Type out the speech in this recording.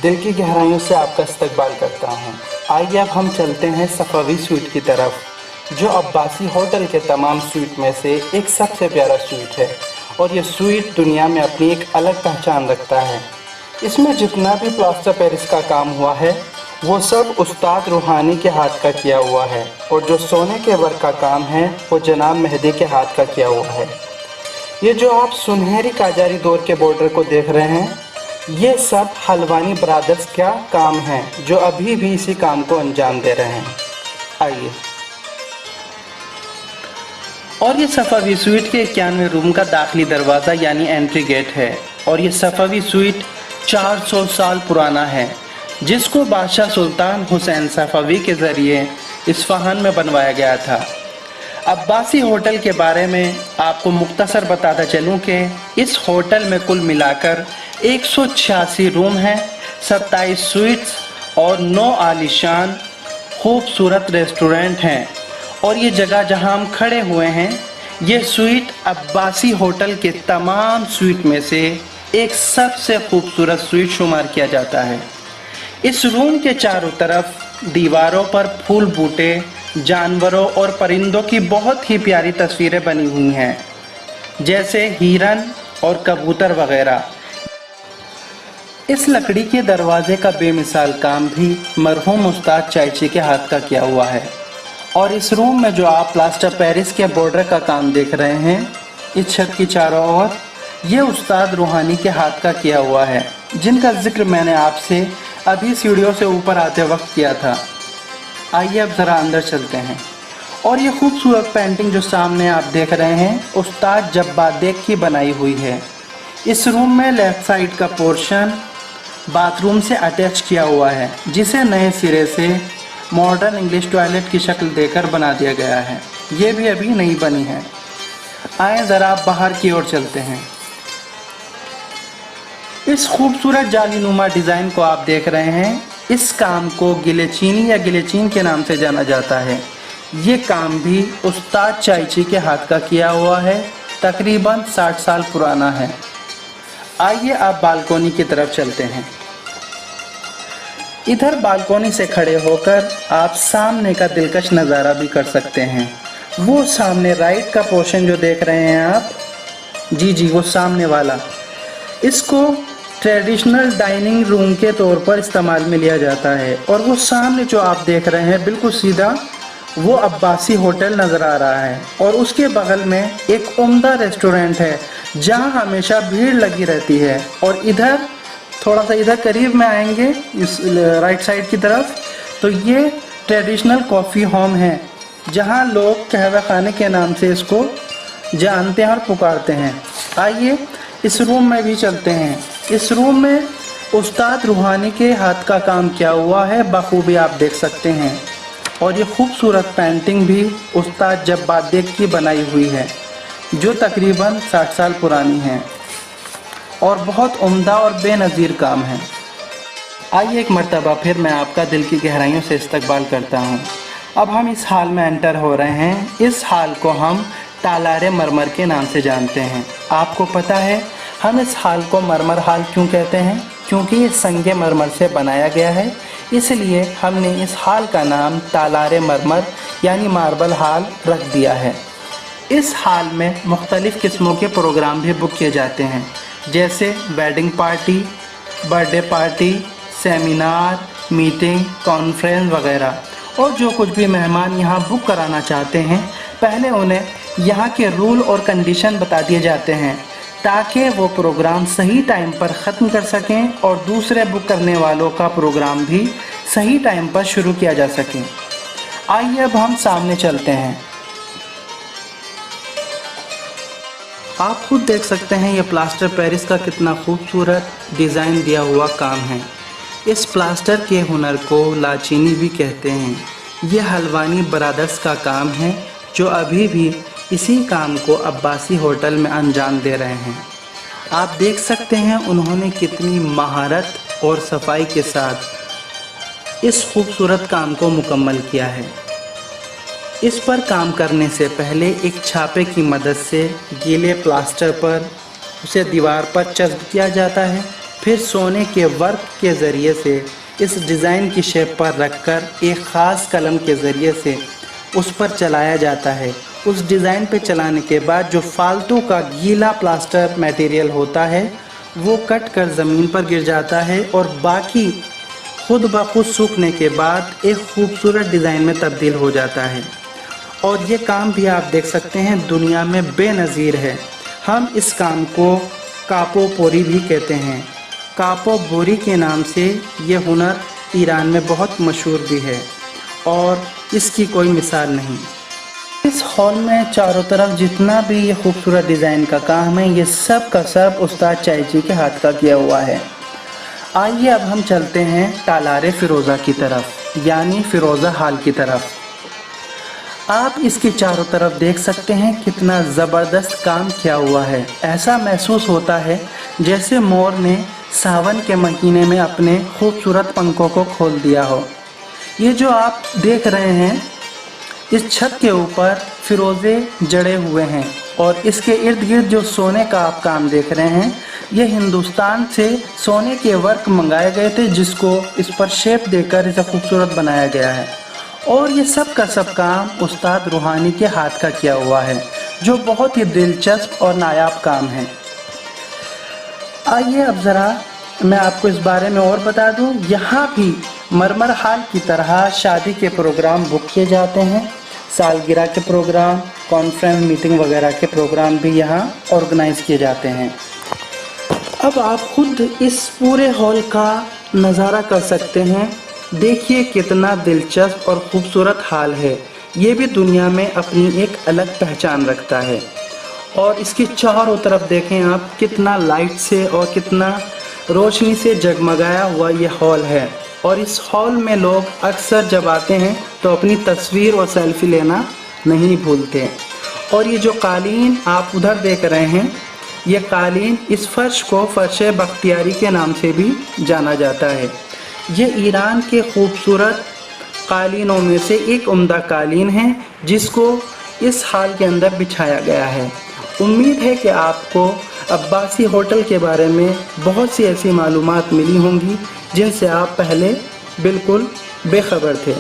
दिल की गहराइयों से आपका इस्तकबाल करता हूँ। आइए अब हम चलते हैं सफ़ावी स्वीट की तरफ, जो अब्बासी होटल के तमाम स्वीट में से एक सबसे प्यारा स्वीट है और ये स्वीट दुनिया में अपनी एक अलग पहचान रखता है। इसमें जितना भी प्लास्टर पेरिस का काम हुआ है वो सब उस्ताद रूहानी के हाथ का किया हुआ है, और जो सोने के वर्क का काम है वो जनाब मेहदी के हाथ का किया हुआ है। ये जो आप सुनहरी काजारी दौर के बॉर्डर को देख रहे हैं, ये सब हलवानी ब्रदर्स का काम है जो अभी भी इसी काम को अंजाम दे रहे हैं। आइए। और ये सफ़ावी स्वीट के 91 रूम का दाखिली दरवाज़ा यानी एंट्री गेट है, और ये सफ़ावी स्वीट 400 साल पुराना है, जिसको बादशाह सुल्तान हुसैन सफ़ावी के ज़रिए इस्फ़हान में बनवाया गया था। अब्बासी होटल के बारे में आपको मुख्तसर बताता चलूँ कि इस होटल में कुल मिलाकर 186 रूम हैं, 27 स्वीट्स और 9 आलीशान खूबसूरत रेस्टोरेंट हैं। और ये जगह जहां हम खड़े हुए हैं, ये स्वीट अब्बासी होटल के तमाम स्वीट में से एक सबसे खूबसूरत स्वीट शुमार किया जाता है। इस रूम के चारों तरफ दीवारों पर फूल बूटे, जानवरों और परिंदों की बहुत ही प्यारी तस्वीरें बनी हुई हैं, जैसे हिरन और कबूतर वगैरह। इस लकड़ी के दरवाजे का बेमिसाल काम भी मरहूम उस्ताद चायची के हाथ का किया हुआ है। और इस रूम में जो आप प्लास्टर पेरिस के बॉर्डर का काम देख रहे हैं, इस छत की चारों ओर, ये उस्ताद रूहानी के हाथ का किया हुआ है, जिनका जिक्र मैंने आपसे अभी सीढ़ियों से ऊपर आते वक्त किया था। आइए अब ज़रा अंदर चलते हैं। और ये खूबसूरत पेंटिंग जो सामने आप देख रहे हैं, उस्ताद जब्बादेक की बनाई हुई है। इस रूम में लेफ़्ट साइड का पोर्शन बाथरूम से अटैच किया हुआ है, जिसे नए सिरे से मॉडर्न इंग्लिश टॉयलेट की शक्ल देकर बना दिया गया है। ये भी अभी नहीं बनी है। आए ज़रा बाहर की ओर चलते हैं। इस खूबसूरत जालीनुमा डिज़ाइन को आप देख रहे हैं, इस काम को गिलेचीनी या गिलेचीन के नाम से जाना जाता है। ये काम भी उस्ताद चायची के हाथ का किया हुआ है, तकरीबन 60 साल पुराना है। आइए आप बालकोनी की तरफ चलते हैं। इधर बालकोनी से खड़े होकर आप सामने का दिलकश नज़ारा भी कर सकते हैं। वो सामने राइट का पोर्शन जो देख रहे हैं आप, जी वो सामने वाला, इसको ट्रेडिशनल डाइनिंग रूम के तौर पर इस्तेमाल में लिया जाता है। और वो सामने जो आप देख रहे हैं बिल्कुल सीधा, वो अब्बासी होटल नज़र आ रहा है। और उसके बगल में एक उम्दा रेस्टोरेंट है जहां हमेशा भीड़ लगी रहती है। और इधर थोड़ा सा इधर करीब में आएंगे, इस राइट साइड की तरफ, तो ये ट्रेडिशनल कॉफ़ी होम है, जहां लोग कहवा खाने के नाम से इसको जानते हैं और पुकारते हैं। आइए इस रूम में भी चलते हैं। इस रूम में उस्ताद रूहानी के हाथ का काम किया हुआ है, बखूबी आप देख सकते हैं। और ये खूबसूरत पेंटिंग भी उस्ताद जब्बादेक की बनाई हुई है, जो तकरीबन 60 साल पुरानी है और बहुत उम्दा और बेनज़ीर काम है। आइए एक मर्तबा फिर मैं आपका दिल की गहराइयों से इस्तकबाल करता हूँ। अब हम इस हाल में एंटर हो रहे हैं। इस हाल को हम तालारे मरमर के नाम से जानते हैं। आपको पता है हम इस हाल को मरमर हाल क्यों कहते हैं? क्योंकि ये संगे मरमर से बनाया गया है, इसलिए हमने इस हाल का नाम तालारे मरमर यानी मार्बल हाल रख दिया है। इस हाल में मुख्तलिफ़ किस्मों के प्रोग्राम भी बुक किए जाते हैं, जैसे wedding party, birthday party, seminar, meeting, conference वगैरह। और जो कुछ भी मेहमान यहाँ बुक कराना चाहते हैं, पहले उन्हें यहाँ के रूल और कंडीशन बता दिए जाते हैं, ताकि वो प्रोग्राम सही टाइम पर ख़त्म कर सकें और दूसरे बुक करने वालों का प्रोग्राम भी सही टाइम पर शुरू किया जा सके। आइए अब हम सामने चलते हैं। आप खुद देख सकते हैं ये प्लास्टर पेरिस का कितना खूबसूरत डिज़ाइन दिया हुआ काम है। इस प्लास्टर के हुनर को लाचीनी भी कहते हैं। ये हलवानी ब्रदर्स का काम है, जो अभी भी इसी काम को अब्बासी होटल में अंजाम दे रहे हैं। आप देख सकते हैं उन्होंने कितनी महारत और सफाई के साथ इस खूबसूरत काम को मुकम्मल किया है। इस पर काम करने से पहले एक छापे की मदद से गीले प्लास्टर पर उसे दीवार पर चस्प किया जाता है। फिर सोने के वर्क के ज़रिए से इस डिज़ाइन की शेप पर रखकर एक ख़ास कलम के ज़रिए से उस पर चलाया जाता है। उस डिज़ाइन पे चलाने के बाद जो फालतू का गीला प्लास्टर मटेरियल होता है वो कट कर ज़मीन पर गिर जाता है और बाकी खुद ब खुद सूखने के बाद एक खूबसूरत डिज़ाइन में तब्दील हो जाता है। और ये काम भी आप देख सकते हैं दुनिया में बेनज़ीर है। हम इस काम को कापो पोरी भी कहते हैं। कापो बोरी के नाम से ये हुनर ईरान में बहुत मशहूर भी है और इसकी कोई मिसाल नहीं। इस हॉल में चारों तरफ जितना भी ये खूबसूरत डिज़ाइन का काम है ये सब का सब उस्ताद चायची के हाथ का किया हुआ है। आइए अब हम चलते हैं टालारे फ़िरोज़ा की तरफ, यानी फ़िरोज़ा हॉल की तरफ। आप इसके चारों तरफ देख सकते हैं कितना ज़बरदस्त काम किया हुआ है। ऐसा महसूस होता है जैसे मोर ने सावन के महीने में अपने खूबसूरत पंखों को खोल दिया हो। ये जो आप देख रहे हैं इस छत के ऊपर फ़िरोज़े जड़े हुए हैं और इसके इर्द गिर्द जो सोने का आप काम देख रहे हैं ये हिंदुस्तान से सोने के वर्क मंगाए गए थे जिसको इस पर शेप देकर इसे खूबसूरत बनाया गया है। और ये सब का सब काम उस्ताद रूहानी के हाथ का किया हुआ है जो बहुत ही दिलचस्प और नायाब काम है। आइए अब ज़रा मैं आपको इस बारे में और बता दूं, यहाँ भी मरमर हॉल की तरह शादी के प्रोग्राम बुक किए जाते हैं। सालगिरह के प्रोग्राम, कॉन्फ्रेंस मीटिंग वगैरह के प्रोग्राम भी यहाँ ऑर्गेनाइज़ किए जाते हैं। अब आप खुद इस पूरे हॉल का नज़ारा कर सकते हैं। देखिए कितना दिलचस्प और ख़ूबसूरत हॉल है। ये भी दुनिया में अपनी एक अलग पहचान रखता है। और इसके चारों तरफ देखें आप कितना लाइट से और कितना रोशनी से जगमगाया हुआ ये हॉल है। और इस हॉल में लोग अक्सर जब आते हैं तो अपनी तस्वीर और सेल्फी लेना नहीं भूलते। और ये जो कालीन आप उधर देख रहे हैं ये कालीन, इस फर्श को फर्श बख्तियारी के नाम से भी जाना जाता है। ये ईरान के खूबसूरत कालीनों में से एक उम्दा कालीन है जिसको इस हॉल के अंदर बिछाया गया है। उम्मीद है कि आपको अब्बासी होटल के बारे में बहुत सी ऐसी मालूमात मिली होंगी जिनसे आप पहले बिल्कुल बेखबर थे।